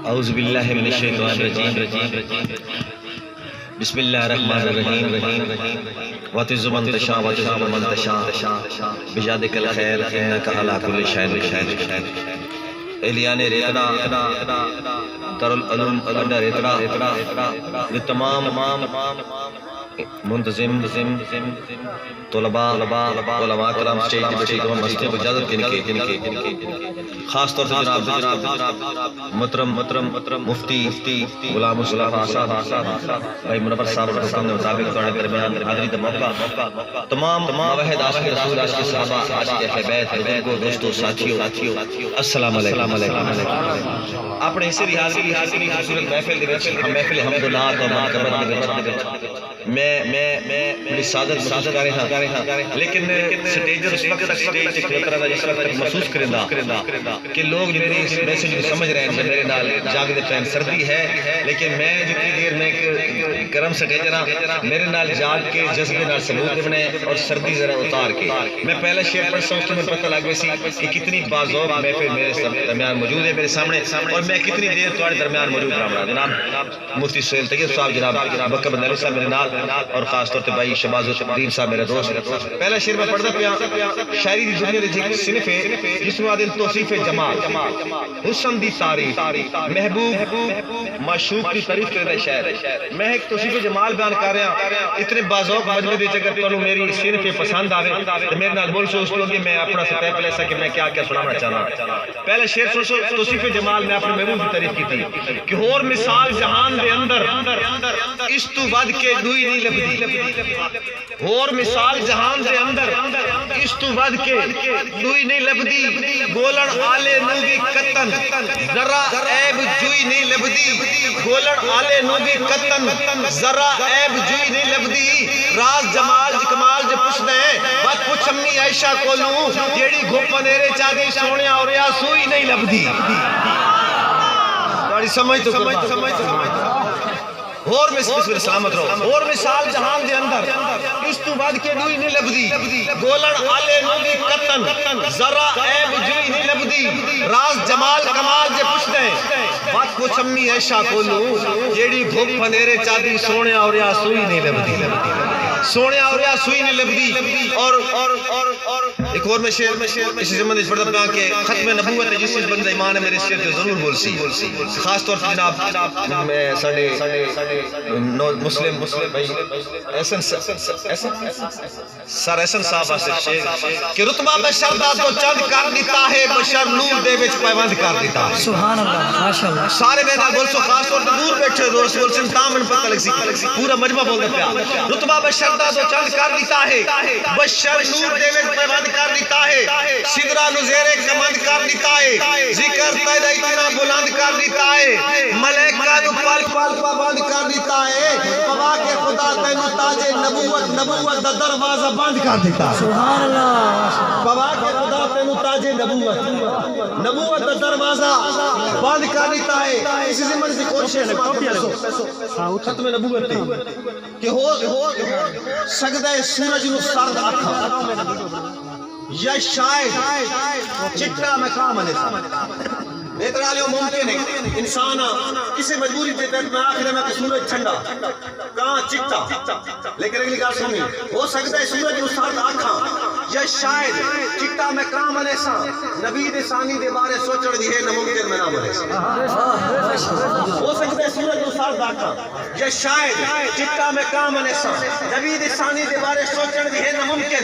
اعوذ باللہ من الشیطان الرجیم بسم اللہ الرحمن الرحیم وَتُعِزُّ مَن تَشَاءُ وَتُذِلُّ مَن تَشَاءُ بِیَدِکَ الْخَیرُ إِنَّکَ عَلیٰ کُلِّ شَیْءٍ قدیر۔ اہلیان ریتنا دارالعلوم اڈا ریتنا یہ تمام منتظم طلباء علماء کرام اسٹیج کی بیٹھی تمام ہستیوں کو اجازت دینے کے خاص طور سے جناب محترم مفتی غلام مصطفیٰ صاحب بھائی منور صاحب کے حکم کے مطابق تمہارے درمیان حاضری کا موقع تمام مواحد عاشق رسول عاشق صحابہ عاشق اہل بیت بزرگوں دوستوں ساتھیوں السلام علیکم۔ اپنے حصے دی حاضری خوبصورت محفل دے وچ ہم محفل حمدللہ تو منقبت دے وچ میں سعادت کر رہا ہاں، لیکن سٹیج اس وقت تک سٹیج سے کھلوتا رہا جس وقت تک محسوس کرندا کہ لوگ میری اس میسیج کو سمجھ رہے ہیں میرے نال جاگ دے ٹائم سردی ہے، لیکن میں جتنی دیر میں گرم سٹیج رہا میرے نال جاگ کے جذبے نال ثبوت بنے اور سردی ذرا اتار کے میں پہلا شعر پڑھ سکتا ہوں، پتہ لگ گئی کہ کتنی باذوق محفل میرے درمیان موجود ہے میرے سامنے اور میں کتنی دیر تمہارے درمیان موجود رہا۔ جناب مفتی سہیل طیب صاحب، جناب بکر بندری صاحب میرے نال اور خاص طور پہ بھائی شہباز الدین صاحب میرے دوست۔ پہلا شعر میں پڑھدا پیا، شاعری دی دنیا دی ایک صنف ہے جس میں آدم توصیف جمال حسن دی تعریف محبوب معشوق کی تعریف کردا شاعر میں ایک توصیف جمال بیان کر رہا اتنے باذوق مجموعے وچ اگر تانوں میری صنف پسند آوے تے میرے نال بول سو اس لوگ میں اپنا سٹیپ لے سکے میں کیا سنانا چاہنا۔ پہلا شعر سو توصیف جمال میں اپنے محبوب کی تعریف کی کہ اور مثال جہان دے اندر اس تو ود کے دوئی نہیں لبدی، اور مثال جہان دے اندر اس تو ود کے دوئی نہیں لبدی، گولن آلے نو بھی قطن ذرا عیب جوئی نہیں لبدی، گولن آلے نو بھی قطن ذرا عیب جوئی نہیں لبدی، راز جمال کمال جو پوچھ دیں بات پوچھ امی عائشہ کو لوں جیڑی گھپ نیرے چاہدی سونیا اور یا سوئی نہیں لبدی۔ سمجھ تو اور سلامت رہو، اور مثال جہان دے اندر اس تو بعد کے دوئی نہیں لبدی، گولن آلے نو بھی قطن ذرا عیب جوئی نہیں لبدی، راز جمال کمال جے پوچھ دیں بات کو چمی عائشہ کو لوں جیڑی گھپ نیرے چاہدی سونیا اور یا سوئی نہیں لبدی، سونے اور یا سوئی نہیں لبدی۔ اور ایک اور میں شعر اسی زمانے سے پڑھتا ہوں کہ ختم نبوت ہے جس سے بندہ ایمان ہے میرے شعر ضرور بول سی، خاص طور سے جناب میں ساڑھے مسلم بھائی سر احسن صاحب آسے شعر کہ رتبہ بشر دا تو چند کر دیتا ہے بشر نور دے وچ پیوند کر دیتا ہے۔ سبحان اللہ، ماشاءاللہ۔ سارے میں نہ بول سو خاص طور پر دور بیٹھے دوست بول سن تامن پتہ لگ سی پورا مجمع بول دے پیا، رتبہ بشر دا تو چند کر دیتا ہے بشر نور دے وچ پیوند کر دیتا ہے، سدرہ نزیرے کمند کر دیتا ہے، ذکر تیرا اتنا بلند کر دیتا ہے، ملائکہ نو پل پل پابند کر دیتا ہے، پوا کے خدا تینو تاج نبوت دا دروازہ بند کر دیتا ہے۔ سبحان اللہ، پوا کے خدا تینو تاج نبوت دا دروازہ بند کر دیتا ہے۔ اسی زمانے سے کوئی شے نہیں ختم نبوت تھی کہ ہو سجدہ سورج نو سرد آکھا یا شاید چٹا مقام ہے بہتر آلیوں ممکن ہے انسان کسی مجبوری دیتا ہے میں آخر میں کہ سورج ٹھنڈا کہاں چٹا، لیکن اگلی گا سنی ہو سکتا ہے سورج نو سرد آکھا یا شاید چٹا مقام ہے سا نبی دے ثانی دے بارے سوچڑ دی ہے نممکن میں نام ہے ہو سکتا ہے سورج نو سرد آکھا یا شاید چٹا مقام ہے سا نبی دے ثانی دے بارے سوچڑ دی ہے نممکن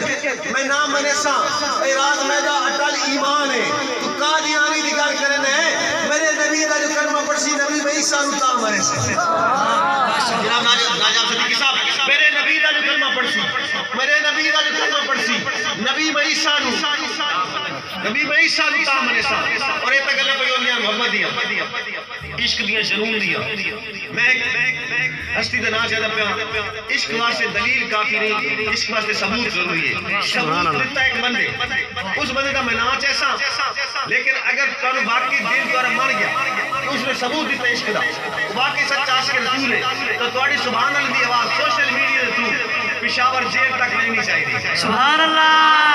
میں نام ہے سا اے راز میدہ اٹل ایمان ہے تو قادیانی دی گل کرنے میرے نبی دا جو کلمہ پڑھسی نبی میں عیسیٰ نتا مرے سے جناب ناجاب صدیقی صاحب میرے نبی دا جو کلمہ پڑھسی میرے نبی دا جو کلمہ پڑھسی نبی میں عیسیٰ نتا مرے سے اور یہ تک اللہ پیونیاں محمد دیا عشق دیا جنون دیا میں ہستی دا ناز زیادہ پیا عشق واسطے دلیل کافی نہیں، عشق واسطے ثبوت ضروری ہے۔ ثبوت دیتا ایک بندے اس بندے کا میں ناچ ایسا لیکن اگر تانوں باقی دل دوارا مان گیا تو اس نے ثبوت دیتا عشق دا باقی سچا عاشق رسول ہے تو تواڈی سبحان اللہ دی آواز سوشل میڈیا دے تھرو پشاور جیل تک نہیں چاہیے۔ سبحان اللہ۔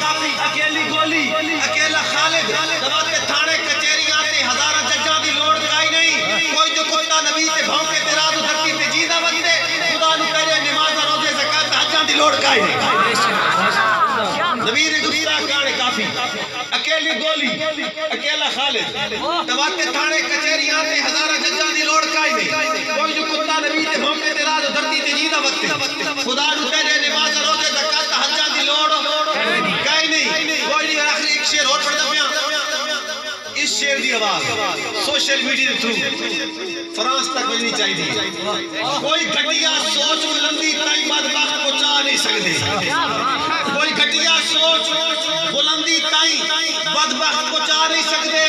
اکیلی گولی اکیلا خالد دباتے تھانے کچہریاں تے ہزاراں ججاں دی لوڑ کائی نہیں کوئی جو کتا نبی تے بھونکے تے رات دھرتی تے جیدا وندے خدا نو کہے نماز روزے زکات حجاں دی لوڑ کائی نہیں نبی نے گفتگو کانے کافی اکیلی گولی اکیلا خالد دباتے تھانے کچہریاں تے ہزاراں ججاں دی لوڑ کائی نہیں کوئی جو کتا نبی تے بھونکے تے رات دھرتی تے جیدا وندے خدا نو کہے نماز روزے زکات حجاں دی لوڑ کائی نہیں کوئی نہیں آخری ایک شعر اور پڑھ دیا اس شعر دی آواز سوشل میڈیا دے تھرو فرانس تک بجنی چاہیے کوئی گھٹیا سوچ بلندی تائیں بدبخت پہنچا نہیں سکتے کوئی گھٹیا سوچ بلندی تائیں بدبخت پہنچا نہیں سکتے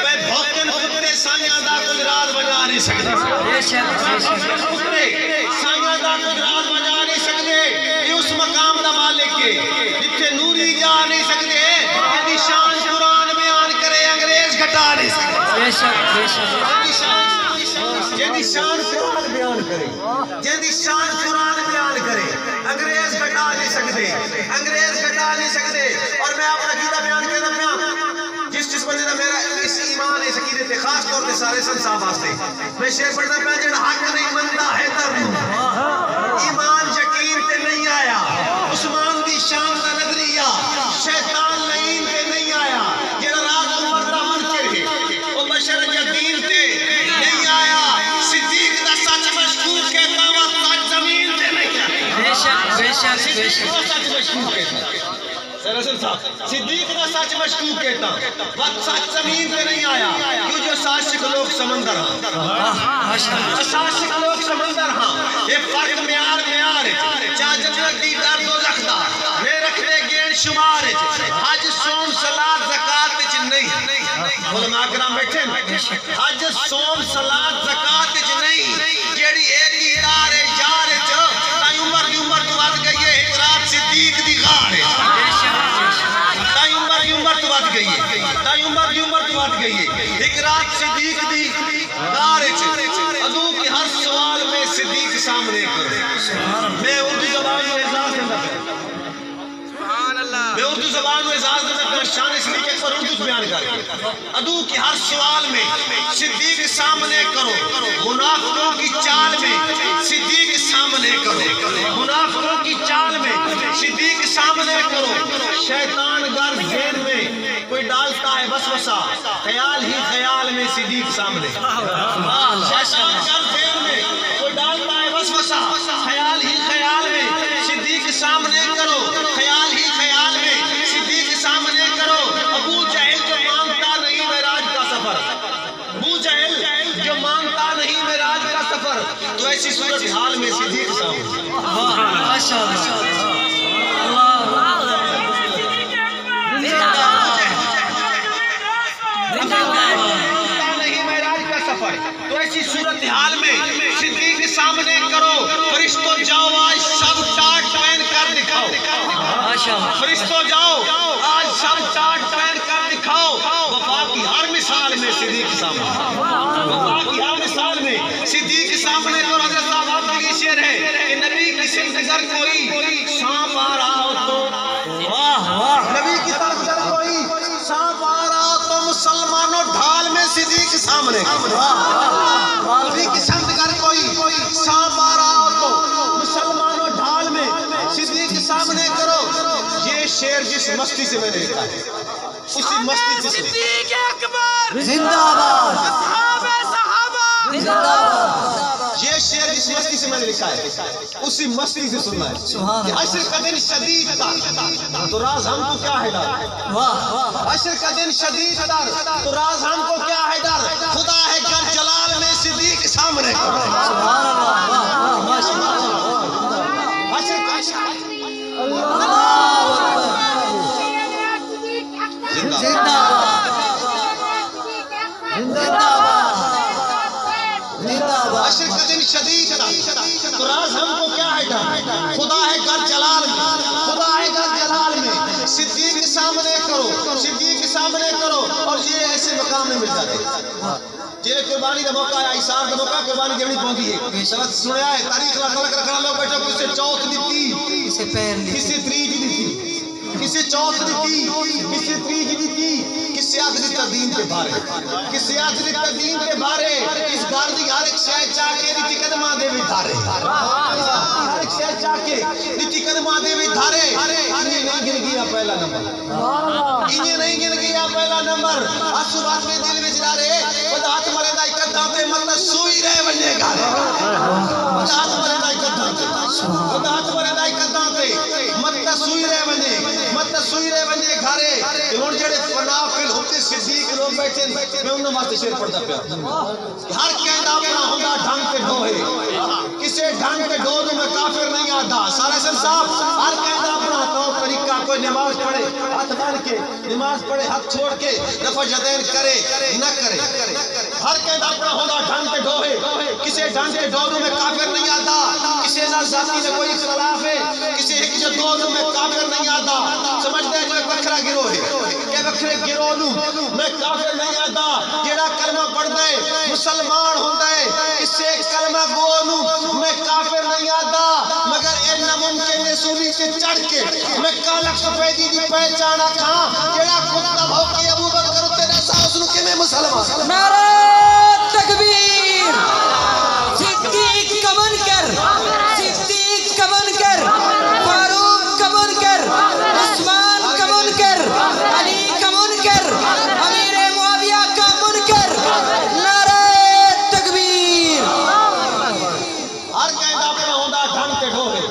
میں بھوکن کتے سائیاں دا کچھ راز بجا نہیں سکتے کتے سائیاں دا کچھ راز بجا نہیں سکتے یہ اس مقام دا مالک ہے جتھے نوری جا نہیں سکتے جدی شان قرآن بیان کرے انگریز گھٹا نہیں سکتے جدی شان قرآن بیان کرے جدی شان قرآن بیان کرے انگریز گھٹا نہیں سکتے انگریز گھٹا نہیں سکتے اور میں اپنا عقیدہ بیان کرنا پیا جس بندے دا میرا اس ایمان اس عقیدے تے خاص طور تے سارے سن صاحب واسطے میں شعر پڑھنا پیا جڑا حق نہیں مندا ہے در ایمان یقین تے نہیں آیا عثمان دی شان دا نظریہ شیطان لعین تے نہیں آیا جڑا رات عمر دا منکر ہے او بشر یقین تے نہیں آیا صدیق دا سچ مشکوک کہتا ہوا سچ زمین تے نہیں آیا بے شک سچ مشکوک کہتا صدیق دا سچ مشکوک کہتا وقت سچ زمین پہ نہیں آیا کیوں جو ساشق لوگ سمندر ہاں ساشق لوگ سمندر ہاں یہ فرق میار چاہ جنت دی در دوزخ دا میں رکھ دے گین شمار حج سوم صلاۃ زکات وچ نہیں علماء کرام بیٹھے حج سوم صلاۃ زکات وچ نہیں جیڑی ایک ادار ہے یار وچ تائی عمر تو ود گئی ہے ایک رات صدیق دی غار ہے تائی عمر تو ود گئی ہے ایک رات صدیق دی غار وچ ادو کے ہر سوال میں صدیق سامنے کرو میں اردو زبان میں اعزاز دینا میں اردو زبان میں اعزاز دینا پھر شان اس لیے کہ پر اردو بیان کر ادو کے ہر سوال میں صدیق سامنے کرو منافقوں کی چال میں صدیق سامنے کرو منافقوں کی چال میں صدیق سامنے کرو شیطان گر ذہن میں کوئی ڈالتا ہے وسوسہ خیال ہی خیال میں صدیق سامنے شیطان گر ذہن میں کوئی ڈالتا ہے وسوسہ خیال ہی خیال میں صدیق سامنے کرو خیال ہی خیال میں صدیق سامنے کرو ابو جہل جو مانگتا نہیں معراج کا سفر ابو جہل جو مانگتا نہیں معراج کا سفر تو ایسی صورتحال میں صدیق سامنے تو ایسی صورتحال میں صدیق سامنے کرو فرشتوں جاؤ آج سب ٹاٹ پہن کر دکھاؤ فرشتوں جاؤ آج سب ٹاٹ پہن کر دکھاؤ وفا کی ہر مثال میں صدیق سامنے وفا کی ہر مثال میں صدیق سامنے کرو حضرت صاحب آپ کے لیے شعر ہے کہ نبی کی سمت گر کوئی سانپ آ رہا ہو تو نبی کی طرف گر کوئی سانپ آ رہا ہو تو مسلمانوں ڈھال میں صدیق سامنے نبی کی سمت گر کوئی سانپ آ رہا ہو تو مسلمانوں ڈھال میں صدیق سامنے کرو یہ شعر جس مستی سے میں نے لکھا ہے اسی مستی سے صدیق اکبر زندہ باد یہ شعر جس مستی سے میں نے لکھا ہے اسی مستی سے سننا ہے کہ عشر کا دن شدید تر تو راز ہم کو کیا ہے ڈر عشر کا دن شدید تر تو راز ہم کو کیا ہے ڈر خدا ہے گر جلال میں صدیق سامنے سبحان عشر کا دن شدید تو راز ہم کو کیا ہے ڈر خدا ہے گر جلال میں صدیق سامنے کرو اور یہ ایسے مقام میں مل جاتے جنہیں قربانی کا موقع ہے عیسار کا موقع قربانی دیوی پہنچی ہے سنیا ہے تاریخ خلق رکھنا لوگ بیٹھا کسی چوتھ دیتی کسی تریج دیتی کسی چوتھ دیتی کسی تیج دیتی کسی آج دیتا دین کے بارے کسی آج دیتا دین کے بارے اس گھر دی ہر ایک شے چاہ کے نیتی قدمہ دے بھی دھارے ہر ایک شے چاہ کے نیتی قدمہ دے بھی دھارے انہیں نہیں گن گیا پہلا نمبر انہیں نہیں گن گیا پہلا نمبر آسو بات میں دل میں جلا رہے خدا ہاتھ مرے دا اکت دانتے مطلب سوئی رہے بننے گا خدا ہاتھ مرے دا اکت دانتے خدا ہاتھ مرے دا اکت دانتے مطلب سوئی رہے بننے مطلب سوئی رہے بننے گھارے انہوں جڑے فناف فی الحب صدیق لوگ بیٹھے میں انہوں واسطے شیر پڑھتا پیا ہر قید اپنا ہوگا ڈھنگ کے ڈھوئے کسے ڈھنگ کے ڈھو دوں میں کافر نہیں آتا سارے سن صاحب ہر قید اپنا تو طریقہ کوئی نماز پڑھے ہاتھ بان کے نماز پڑھے ہاتھ چھوڑ کے دفع جدین کرے نہ کرے ہر قید اپنا ہوگا ڈھنگ کے ڈھوئے کسے ڈھنگ کے ڈھو دوں میں کافر نہیں آتا کسے نہ ذاتی میں کوئی اختلاف ہے کسے ایک جو دو دوں میں کافر نہیں آتا سمجھتے ہیں جو ایک وکھرا گروہ ہے کہ وکھرے گروہ دوں میں کافر نہیں آتا جیڑا کلمہ پڑھ دے مسلمان ہوں دے کسے کلمہ گو دوں میں کافر نہیں آتا مگر اے نممکن نے سوری سے چڑھ کے میں کالک سفیدی دی پہچانا کھاں جیڑا کتا بھو کے ابو بکر تیرا ساس نو کہ میں مسلمان نعرہ تکبیر صدیق کا بن کر صدیق کا بن کر فاروق کا بن کر عثمان کا بن کر علی کا بن کر امیر معاویہ کا بن کر نعرہ تکبیر ہر قید اپنا ہوندہ ڈھنگ کے ڈھوئے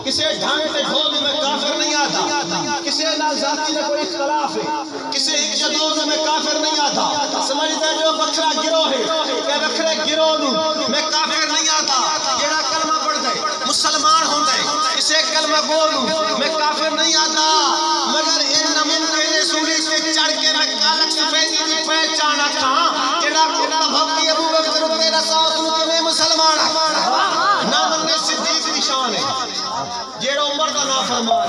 کسے ڈھنگ کے ڈھوئے میں کافر نہیں آتا کسے نہ ذاتی میں کوئی اختلاف ہے کسے ایک جدود میں کافر نہیں آتا سمجھتے ہیں جو بکھرا گروہ ہے کہ بکھرے گروہ دوں میں کافر نہیں آتا جیڑا کلمہ پڑھ دے مسلمان ہوں دے کسے کلمہ بولوں میں کافر نہیں آتا مگر ان نممکن نے سوری سے چڑھ کے میں کالک سفیدی دی پہچانا کھاں جیڑا کتا بھوکی ابو بکر تیرا ساس نو کہ میں مسلمان نامن نے صدیق دی شان ہے جیڑا عمر کا نافرمان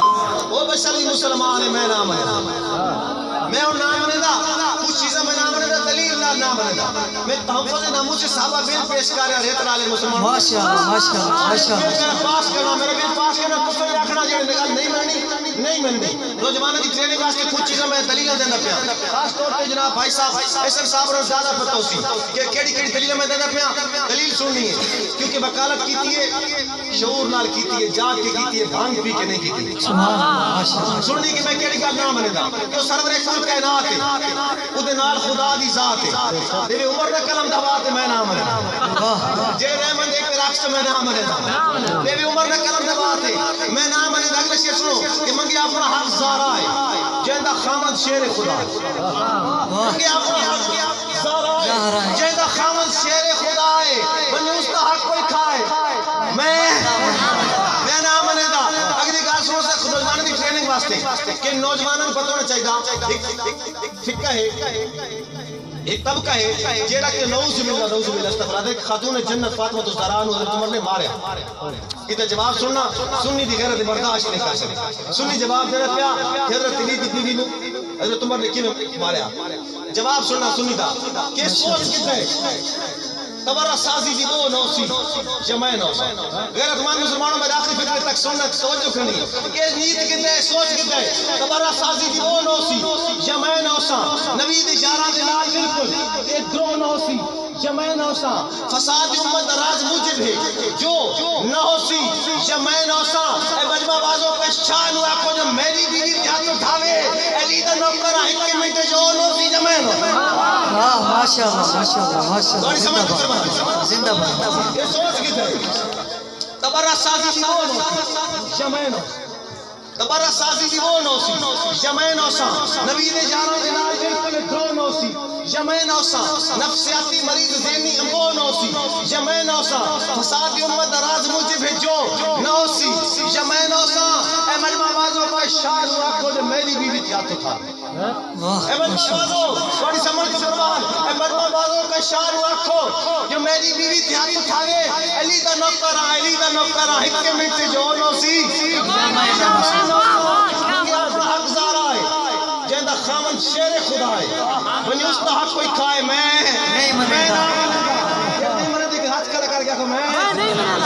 وہ بشری مسلمان ہے میں نام ہے میں ان نام نے دا کچھ چیزیں میں نام نے دا دلیل نام نے دا میں تحفظ ناموس سے صحابہ بین پیش کر رہا رہت رالے مسلمان ماشاءاللہ ماشاءاللہ میرا پاس کرنا میرا بین پاس کرنا کچھ نہیں رکھنا جائے نگل نہیں مننی نوجوانوں کی ٹریننگ واسطے کچھ چیزیں میں دلیل دینا پیا خاص طور پہ جناب بھائی صاحب ایسر صاحب نے زیادہ پتہ ہوسی کہ کیڑی دلیل میں دینا پیا دلیل سننی ہے کیونکہ وکالت کیتی ہے شعور نال کیتی ہے جاگ کے کیتی ہے بھانگ پی کے نہیں کیتی سننی کہ میں کیڑی گل نہ منے دا کہ سرور کل کائنات ہے اودے نال خدا دی ذات ہے دے عمر دا کلم دا بات میں نہ منے جے رحمت ایک راکش میں نہ منے دا دے عمر دا کلم دا بات ہے میں نہ منے دا اگلے سنو کہ منگی اپنا حق زارا ہے جیندا خامد شیر خدا منگی اپنا حق زارا ہے جیندا خامد شیر خدا ہے بنی اس کا حق کوئی کھائے میں نہ منے دا اگلی گال سنو سے نوجوانوں کی ٹریننگ واسطے کہ نوجوانوں پتہ ہونا چاہیے فقہ ہے ایک طبقہ ہے جیڑا کہ نعوذ باللہ استغفر اللہ خاتون جنت فاطمہ الزہرا نو حضرت عمر نے ماریا ادھر جواب سننا سنی دی غیرت برداشت نہیں کر سکتی سنی جواب دینا پیا حضرت علی دی بیوی نو حضرت عمر نے کیوں ماریا جواب سننا سنی دا کہ سوچ کتے تبرہ سازی دی وہ نوسی جمع نوسا غیرت مند مسلمانوں میں داخلی فکر تک سنت توجہ کرنی کہ نیت کتے سوچ کتے تبرہ سازی دی وہ نوسی جمع نوسا نبی دی جارہ دی لال بالکل ایک گروہ نوسی جمع نوسا فساد امت راز موجب ہے جو نوسی جمع نوسا اے مجمع بازوں کا شان ہوا کو جو میری بیوی ہاتھ اٹھاوے علی دا نوکر ہک کے میں جو نوسی جمع نوسا ماشاءاللہ زندہ باد یہ سوچ کی تھے تبرہ سازی دی وہ نوسی جمع نوسا تبرہ سازی دی وہ نوسی جمع نوسا نبی نے جانو جنال بالکل دو نوسی جمع نوسا نفسیاتی مریض ذہنی امبو نوسی جمع نوسا فساد امت راز موجب ہے جو نوسی جمع نوسا اے مجمع بازوں کا شاعر ہوا کو جو میری بیوی ہاتھ اٹھا اے مجمع بازوں بڑی سمجھ کو قربان اے مجمع بازوں کا شاعر ہوا کو جو میری بیوی ہاتھ اٹھاوے علی دا نوکر ہک کے منٹ جو نوسی حق زارا ہے جیندہ خامن شیر خدا ہے ونی اس کا حق کوئی کھائے میں نہیں منے دیکھ ہاتھ کھڑا کر گیا کہ میں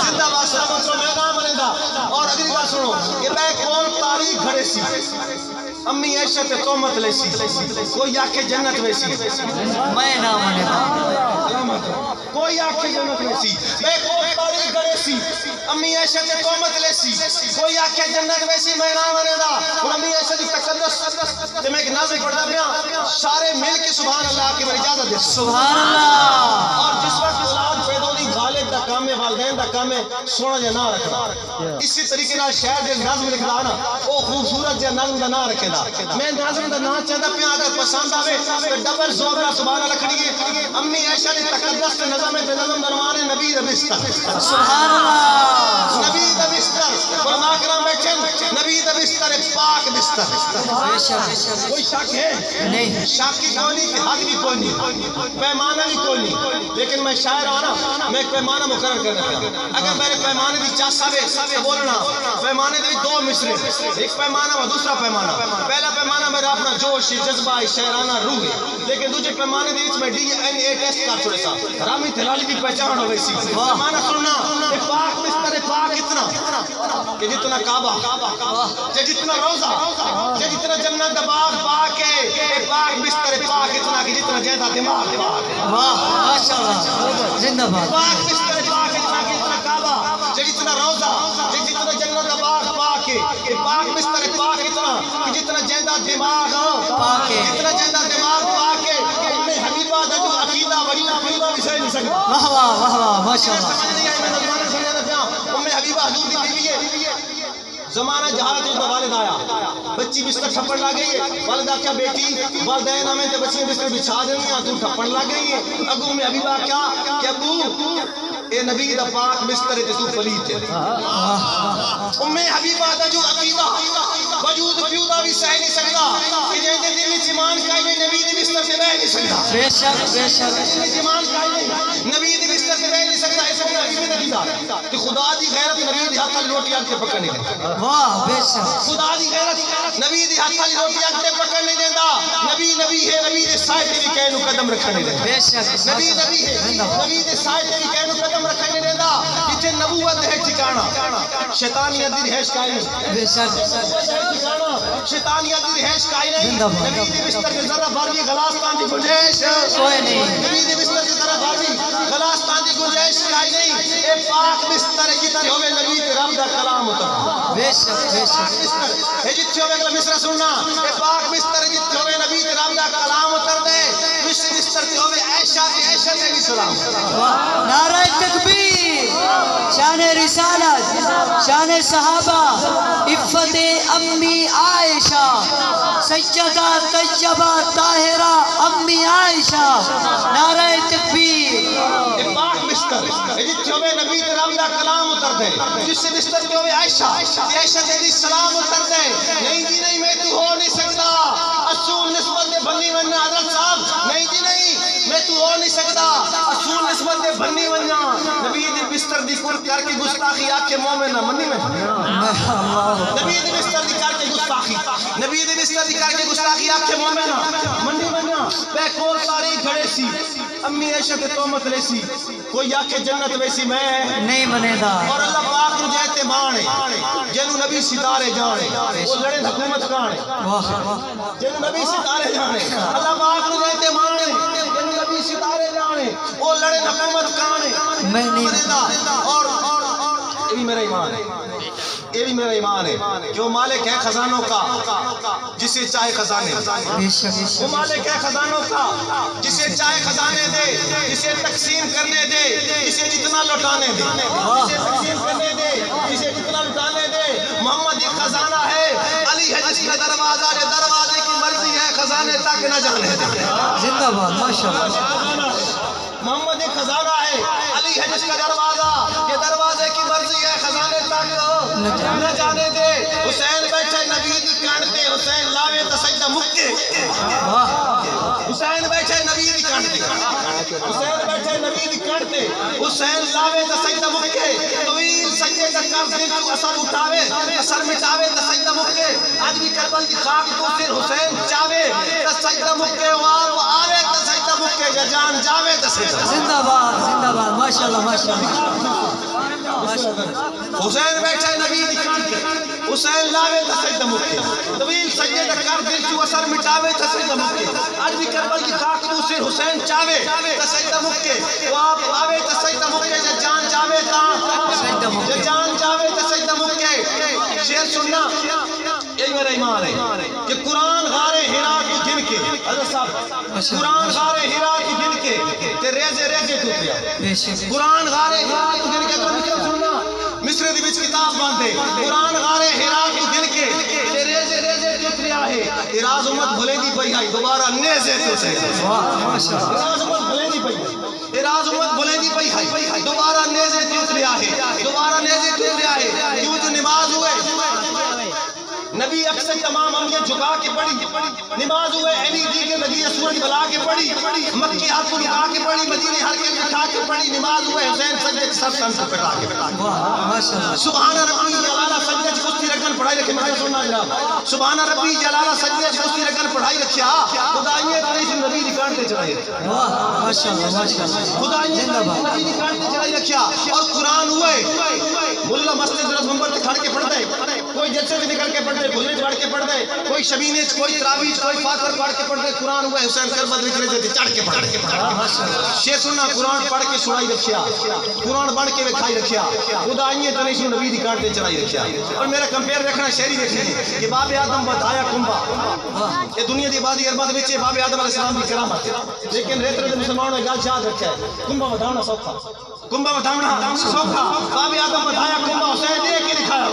زندہ باد سلامت رو میں نام مندا اور اگلی بات سنو کہ میں کون تاریخ گھڑے سی امی عائشہ تے تومت لے سی کوئی آکھے جنت ویسی میں نہ مندا کوئی آکھے جنت ویسی میں کون تاریخ گھڑے سی امی عائشہ تے تومت لے سی کوئی آکھے جنت ویسی میں نہ مندا اور امی عائشہ دی تقدس تے میں ایک نازک پڑھدا پیا سارے مل کے سبحان اللہ کی اجازت دے سبحان اللہ اور جس وقت اولاد پیدا ہوئی والد دا کام ہے والدین دا کام ہے سونا جا نام رکھنا اسی طریقے نال شہر دے نظم لکھدا نا او خوبصورت جا نظم دا نام رکھے دا میں نظم دا نام چاہتا پیا اگر پسند آوے تے ڈبل زور نال سبحان اللہ کھڑیے امی عائشہ دی تقدس تے نظم تے نظم درمان ہے نبی دا بستر سبحان اللہ نبی دا بستر علماء کرام بیٹھے نبی دا بستر پاک بستر بے شک کوئی شک ہے نہیں شک کی کوئی نہیں حق بھی کوئی نہیں پیمانہ بھی کوئی نہیں لیکن میں شاعر ہوں نا میں ایک پیمانہ مقرر کر رکھا اگر میرے پیمانے کی چاس آوے تو بولنا پیمانے بھی دو مصرے ایک پیمانہ و دوسرا پیمانہ پہلا پیمانہ میرا اپنا جوش جذبہ شاعرانہ روح ہے لیکن دوسرے پیمانے دی میں ڈی این اے ٹیسٹ کر چھوڑے سا رامی تھلالی کی پہچان ہو ویسی پیمانہ سننا کہ پاک بستر پاک اتنا کہ جتنا کعبہ کہ جتنا روزہ کہ جتنا جنت باغ پاک ہے پاک بستر پاک اتنا کہ جتنا جیدہ دماغ واہ ماشاءاللہ زندہ باد پاک بستر پاک اتنا کہ جتنا کعبہ کہ جتنا روزہ کہ جتنا جنت باغ پاک ہے پاک بستر پاک اتنا کہ جتنا جیدہ دماغ پاک ہے جتنا جیدہ دماغ پاک ہے اپنے حبیبہ دا جو عقیدہ وہی عقیدہ بھی صحیح نہیں سکتا واہ واہ واہ واہ ماشاءاللہ سمجھ نہیں آئی میں نظمانہ سمجھا رہا تھا امی حبیبہ حضور دی بیوی ہے زمانہ جہالت جو والد آیا بچی بستر ٹھپڑ لا گئی ہے والدہ کیا بیٹی والدین ہمیں تے بچی بستر بچھا دیں گے تو ٹھپڑ لا گئی ہے ابو میں حبیبہ کیا کہ ابو اے نبی دا پاک بستر تے تو پلیت ہے ام حبیبہ دا جو عقیدہ وجود پیو دا بھی سہ نہیں سکتا کہ جے دل وچ ایمان کائے نبی دے بستر تے رہ نہیں سکتا بے شک ایمان کائے نبی دے بستر تے رہ نہیں سکتا اس نے حبیب نبی دا کہ خدا دی غیرت نبی دی ہاتھ والی روٹی اگ تے پکڑ نہیں دیندا واہ بے شک خدا دی غیرت نبی دی ہاتھ والی روٹی اگ تے پکڑ نہیں دیندا نبی نبی ہے نبی دے سائے تے بھی کہے نو قدم رکھن نہیں دیندا بے شک نبی نبی ہے نبی دے سائے تے بھی کہے نو قدم رکھن نہیں دیندا جتھے نبوت ہے ٹھکانہ شیطانیت دی رہائش کائے نہیں بے شک شیطانیت دی رہائش کائے نہیں نبی دی بستر کے ذرہ بھر بھی غلاستان دی گنجائش کوئی نہیں نبی دی بستر کے ذرہ بھر بھی غلاستان دی گنجائش کائے نہیں اے پاک بستر جتنے ہوئے نبی تے رب دا کلام اتر بے شک اے جتنے ہوئے اگلا مصرع سننا اے پاک بستر جتنے ہوئے نبی تے رب دا کلام اتر دے اس بستر تے ہوئے عائشہ تے بھی سلام نعرہ تکبیر شان رسالت شان صحابہ عفت امی عائشہ سجدہ طیبہ طاہرہ امی عائشہ نعرہ تکبیر پاک بستر جتنے ہوئے نبی تے رب دا کلام اتر دے جس سے بستر تے ہوئے عائشہ تے بھی سلام اتر دے نہیں جی نہیں میں تو ہو نہیں سکتا اصول نسبت دے بنی وننا حضرت صاحب نہیں جی نہیں میں تو ہو نہیں سکتا اصول نسبت دے بنی وننا نبی دی بستر دی کر کر کے گستاخی آکے مومن نہ منی میں نبی دی بستر دی کر کے گستاخی نبی دی بستر دی کر کے گستاخی آکے مومن نہ منی وننا بے کول ساری گھڑے سی امی عائشہ تے تومت لے سی کوئی آکے جنت ویسی میں نہیں منے دا اور اللہ پاک نو جیتے مانے جنو نبی ستارے جانے وہ لڑے حکومت کانے جنو نبی ستارے جانے اللہ پاک نو جیتے مانے جنو نبی ستارے جانے وہ لڑے حکومت کانے میں نہیں اور یہ بھی میرا ایمان ہے یہ بھی میرا ایمان ہے کہ وہ مالک ہے خزانوں کا جسے چاہے خزانے وہ مالک ہے خزانوں کا جسے چاہے خزانے دے جسے تقسیم کرنے دے جسے جتنا لوٹانے دے جسے تقسیم کرنے دے جسے جتنا لوٹانے دے محمد ایک خزانہ ہے علی ہے جس کا دروازہ ہے دروازے کی مرضی ہے خزانے تک نہ جانے دے زندہ باد ماشاءاللہ محمد ایک خزانہ ہے علی ہے جس کا دروازہ یہ دروازے کی مرضی ہے خزانے تک نہ جانے دے حسین بیٹھے نبی دی کانتے حسین لاوے تو سجدہ مکے حسین بیٹھے نبی دی کانتے حسین بیٹھے نبی دی کانتے حسین لاوے تو سجدہ مکے طویل سجدے کا کام دل تو اثر اٹھاوے اثر مٹاوے تو سجدہ مکے آج بھی کربل دی خاک کو پھر حسین چاوے تو سجدہ مکے وار وہ آوے تو سجدہ مکے یا جان جاوے تو سجدہ زندہ باد ماشاءاللہ ماشاءاللہ حسین بیٹھا نبی نکال کے حسین لاوے تا سجدہ مکے طویل سجدے دا کر دل چو اثر مٹاوے تا سجدہ مکے آج بھی کربل کی طاقتوں سے حسین چاوے تا سجدہ مکے وہ آپ آوے تا سجدہ مکے جا جان جاوے تا جا جان جاوے تا سجدہ مکے شیر سننا یہی میرا ایمان ہے کہ قرآن غارے ہرا کی گن کے حضرت صاحب قرآن غارے ہرا کی گن کے تے ریزے ریزے ٹوٹ گیا قرآن غارے ہرا کی گن کے تو سننا مصر دی وچ کتاب باندھے قرآن غارے ہرا کی گن کے تے ریزے ریزے ٹوٹ رہا ہے اراز امت بھلے دی پئی ہے دوبارہ نیزے ٹوٹ ہے اراز امت بھلے دی پئی اراز امت بھلے دی پئی ہے دوبارہ نیزے ٹوٹ رہا ہے دوبارہ نیزے ٹوٹ رہا ہے کیوں جو نماز ہوئے نبی اکثر تمام امیت جھکا کے پڑھی نماز ہوئے علی دی کے نبی سورج بلا کے پڑھی مکی ہاتھ کو لگا کے پڑھی مدینے ہر کے اٹھا کے پڑھی نماز ہوئے حسین سجدے سب سن کو پٹا کے سبحان ربی جلالہ سجدے کشتی رکھن پڑھائی رکھے مجھے سننا جناب سبحان ربی جلالہ سجدے کشتی رکھن پڑھائی رکھیا خدائیے تیری سے نبی نکال کے چڑھائی خدائیے نبی نکال کے چڑھائی رکھیا اور قرآن ہوئے ملا مسجد رض منبر تے کھڑ کے پڑھ دے کوئی جلسے سے نکل کے پڑھ دے بھلنے پڑھ کے پڑھ دے کوئی شبینے کوئی تراویح کوئی فاتر پڑھ کے پڑھ دے قرآن ہوئے حسین کربل وچ رہتے چڑھ کے پڑھ شے سننا قرآن پڑھ کے سنائی رکھیا قرآن پڑھ کے کھائی رکھیا خدائیے تے نہیں نبی دی کاٹ دے چڑھائی رکھیا اور میرا کمپیئر رکھنا شہری دیکھیں کہ باب آدم بتایا کنبا یہ دنیا دی آبادی ارباں دے وچ باب آدم علیہ السلام دی کرامت لیکن ریترے دے مسلمانوں نے گل یاد رکھیا ہے کنبا بتانا سوکھا کنبا بتانا سوکھا باب آدم بتایا کنبا حسین دے کے دکھایا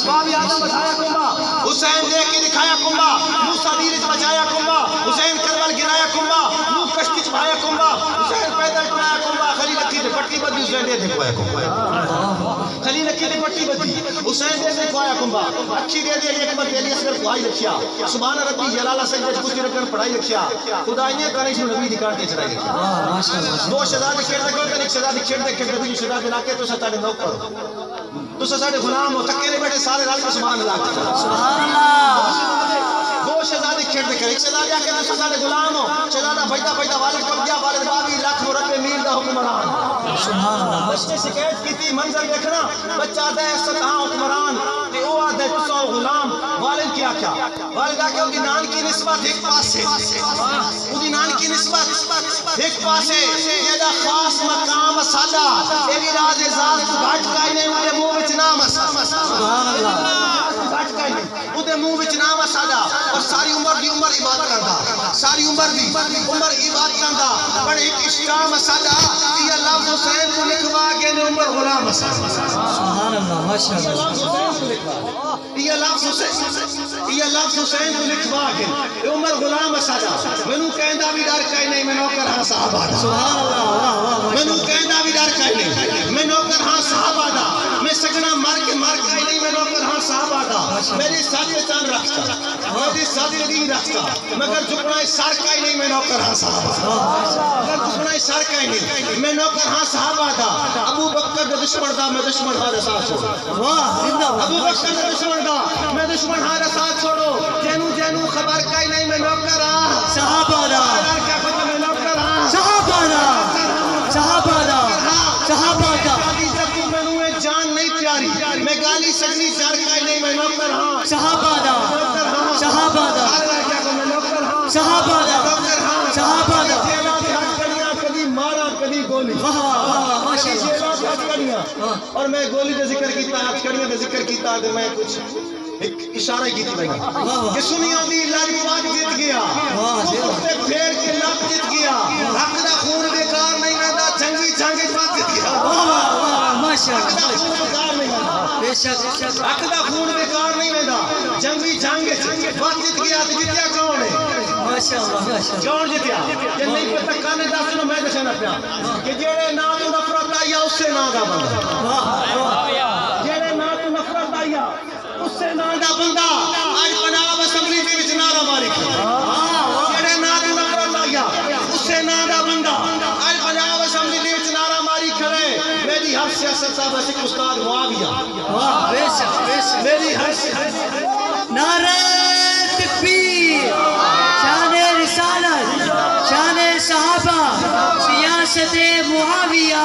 باب آدم بتایا کنبا حسین دے کے دکھایا کنبا موسیٰ دیر وچ بچایا کنبا حسین کربل گرایا کنبا نوح کشتی وچ بہایا کنبا حسین پیدل ٹرایا کنبا خلیل اکھی تے پٹی بدی حسین دے دکھایا کنبا خلیل اکھی تے پٹی بدی حسین دے دکھایا کنبا اکھی دے دے ایک بار علی اصغر کو آئی رکھیا سبحان ربی جلالہ سجدے کشتی رکھن پڑھائی رکھیا خدائیے کرے اس نبی دی کاٹ کے چڑھائی رکھیا دو شہزادے کھیڑ دے ایک شہزادی کھیڑ دے دوسری شہزادی لا کے تو ساڈے نوکر تو ساڈے غلام ہو تکے نے بیٹھے سارے رل کے سبحان اللہ سبحان اللہ دو شہزادے کھیڑ دے ایک شہزادی آ کے تو ساڈے غلام ہو شہزادہ بھجدا بھجدا والد پڑ گیا والد بابی لاکھ مربع میل دا حکمران سبحان اللہ بچے شکایت کیتی منظر دیکھنا بچہ دے ستاں حکمران تے او آدھے تو غلام والد کیا کیا والد آ کے ان کی نان کی نسبت ایک پاسے ان کی نان کی نسبت ایک پاسے یہ دا خاص مقام سادا ایوی راز ذات کو گھٹ کا نہیں اودے منہ وچ نام سبحان اللہ گھٹ کا نہیں اودے منہ وچ نام سادا اور ساری عمر دی عمر عبادت کردا ساری عمر دی عمر عبادت کردا پر ایک اشتام سادا یہ لفظ حسین کو لکھوا کے عمر غلام سبحان اللہ ماشاءاللہ یہ لفظ حسین کو لکھوا کے عمر غلام سادا مینوں کہندا بھی ڈر کہیں نہیں میں نوکر ہاں صحابہ دا سبحان اللہ واہ واہ مینوں کہندا بھی ڈر کہیں نہیں میں نوکر ہاں صحابہ دا میں سگنا مر کے نہیں میں نوکر ہاں صحابہ دا میری ساتھ چاند رکھتا میری ساتھ دین رکھتا مگر جھکنا سر کا ہی نہیں میں نوکر ہاں صحابہ مگر جھکنا سر کا ہی نہیں میں نوکر ہاں صحابہ دا ابو بکر دا دشمن دا میں دشمن ہاں رسا چھوڑو واہ ابو بکر دا دشمن دا میں دشمن ہاں رسا چھوڑو جینو خبر کا ہی نہیں میں نوکر ہاں صحابہ دا میں نوکر ہاں صحابہ دا صحابہ دا صحابہ دا میں جان نہیں پیاری میں گالی سگنی چار کا ہی نہیں میں نوکر ہاں صحابہ دا صحابہ دا صحابہ دا صحابہ دا کبھی مارا کبھی گولی اور میں گولی کا ذکر کیتا ہتھکڑیاں کا ذکر کیتا تو میں کچھ ایک اشارہ کی تھی کہ سنیاں دی لاجواب جیت گیا کفر تے پھیر کے لب جیت گیا حق دا خون بیکار نہیں رہتا جنگی جنگ بات جیت گیا حق دا خون بیکار نہیں رہتا حق دا خون بیکار نہیں رہتا جنگی جنگ بات جیت گیا تو جیتیا کون ہے کون جیتیا کہ نہیں پتہ کانے دا سنو میں دسنا پیا کہ جیڑے نا تو نفرت آیا اس سے نا دا بندہ جیڑے نا تو نفرت آیا اس سے نا دا بندہ آج پنجاب اسمبلی دے وچ نعرہ ماری جیڑے نا تو نفرت آیا اس سے نا دا بندہ آج پنجاب اسمبلی دے وچ نعرہ ماری کھڑے میری ہر سیاست صاحب ایسے استاد معاویہ میری ہر نعرہ تکبیر شان رسالت شان صحابہ سیاست معاویہ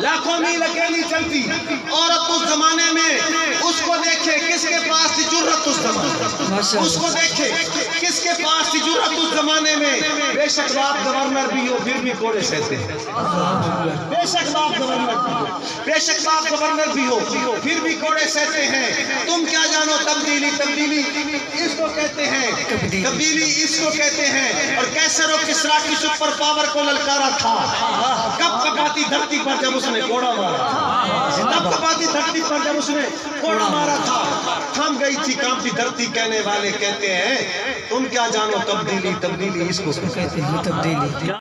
لاکھوں میل اکیلی چلتی عورت اس زمانے میں، اس کو دیکھے کس کے پاس تھی جرت اس زمانے، اس کو دیکھے کس کے پاس تھی جرت اس زمانے میں. بے شک باپ گورنر بھی ہو پھر بھی کوڑے سہتے ہیں. بے شک باپ گورنر بھی ہو، بے شک باپ گورنر بھی ہو پھر بھی کوڑے سہتے ہیں. تم کیا جانو تبدیلی، تبدیلی اس کو کہتے ہیں، تبدیلی اس کو کہتے ہیں. اور کیسر و کسرا کی سپر پاور کو للکارا تھا کب کپاتی دھرتی پر جب اس نے کوڑا مارا، تب کپاتی دھرتی پر جب اس نے کوڑا مارا تھا. تھم گئی تھی کانپتی دھرتی، کہنے والے کہتے ہیں تم کیا جانو تبدیلی، تبدیلی اس کو کہتے ہیں. تبدیلی